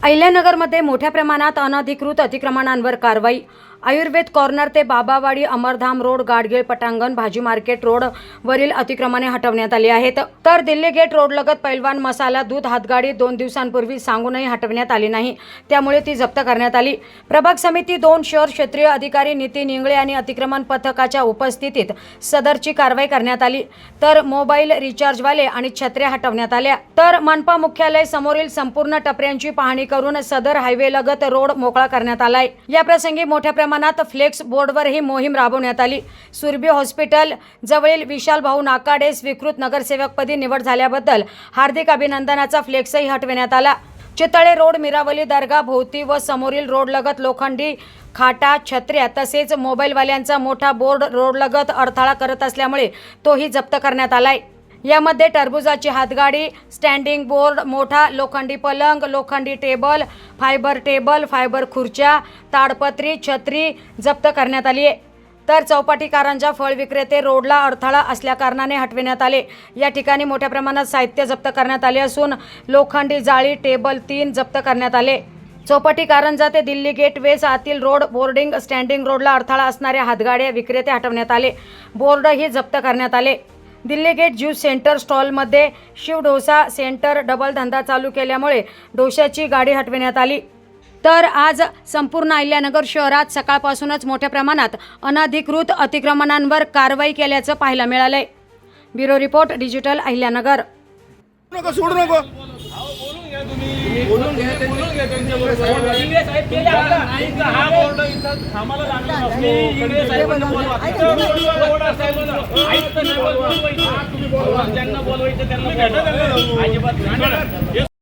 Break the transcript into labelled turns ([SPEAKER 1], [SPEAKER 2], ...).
[SPEAKER 1] अहिल्यानगरमध्ये मोठ्या प्रमाणात अनधिकृत अतिक्रमणांवर कारवाई। आयुर्वेद कॉर्नर ते बाबावाडी अमरधाम रोड गाडगीळ पटांगण भाजी मार्केट रोड वरील अतिक्रमणे हटवण्यात आली आहेत। तर दिल्ली गेट रोड लगत पैलवान मसाला दूध हातगाडी 2 दिवसांपूर्वी सांगूनही हटवण्यात आली नाही, त्यामुळे ती जप्त करण्यात आली। प्रभाग समिती 2 शहर क्षेत्रीय अधिकारी नितीन इंगळे आणि अतिक्रमण पथकाच्या उपस्थितीत सदरची कारवाई करण्यात आली। तर मोबाईल रिचार्जवाले आणि छत्र्या हटवण्यात आल्या। तर मनपा मुख्यालय समोरील संपूर्ण टपऱ्यांची पाहणी करून सदर हायवे लगत रोड मोकळा करण्यात आलाय। या प्रसंगी मोठ्या प्रमाणात फ्लेक्स बोर्डवर ही मोहीम राबवण्यात आली। सुरभी हॉस्पिटल जवळील विशाल भाऊ नाकाडे स्वीकृत नगरसेवकपदी निवड झाल्याबद्दल हार्दिक अभिनंदनाचा फ्लेक्सही हटवण्यात आला। चितळे रोड मिरावली दर्गा भोवती व समोरील रोड लगत लोखंडी खाटा छत्र्या तसेच मोबाईलवाल्यांचा मोठा बोर्ड रोड लगत अडथळा करत असल्यामुळे तोही जप्त करण्यात आलाय। यामध्ये टरबुजाची हातगाडी, स्टँडिंग बोर्ड, मोठा लोखंडी पलंग, लोखंडी टेबल, फायबर खुर्च्या, ताडपत्री, छत्री जप्त करण्यात आली आहे। तर चौपाटी कारंजा फळ विक्रेते रोडला अडथळा असल्याकारणाने हटविण्यात आले। या ठिकाणी मोठ्या प्रमाणात साहित्य जप्त करण्यात आले असून लोखंडी जाळी, टेबल 3 जप्त करण्यात आले। चौपाटी कारंजा ते दिल्ली गेट वेस आतील रोड बोर्डिंग स्टँडिंग रोडला अडथळा असणाऱ्या हातगाड्या विक्रेते हटवण्यात आले। बोर्डही जप्त करण्यात आले। दिल्ली गेट ज्यूस सेंटर स्टॉलमध्ये शिव डोसा सेंटर डबल धंदा चालू केल्यामुळे डोशाची गाडी हटविण्यात आली। तर आज संपूर्ण अहिल्यानगर शहरात सकाळपासूनच मोठ्या प्रमाणात अनधिकृत अतिक्रमणांवर कारवाई केल्याचं पाहायला मिळालंय। Bureau report digital Ahilyanagar.
[SPEAKER 2] सोडू नको बोलून घ्या इंगळे साहेब केले हा बोर्ड इथं आम्हाला लागला मी इंगळे साहेबांना बोलवा तुम्ही बोलवा ज्यांना बोलवायचं त्यांना बोलवा अजिबात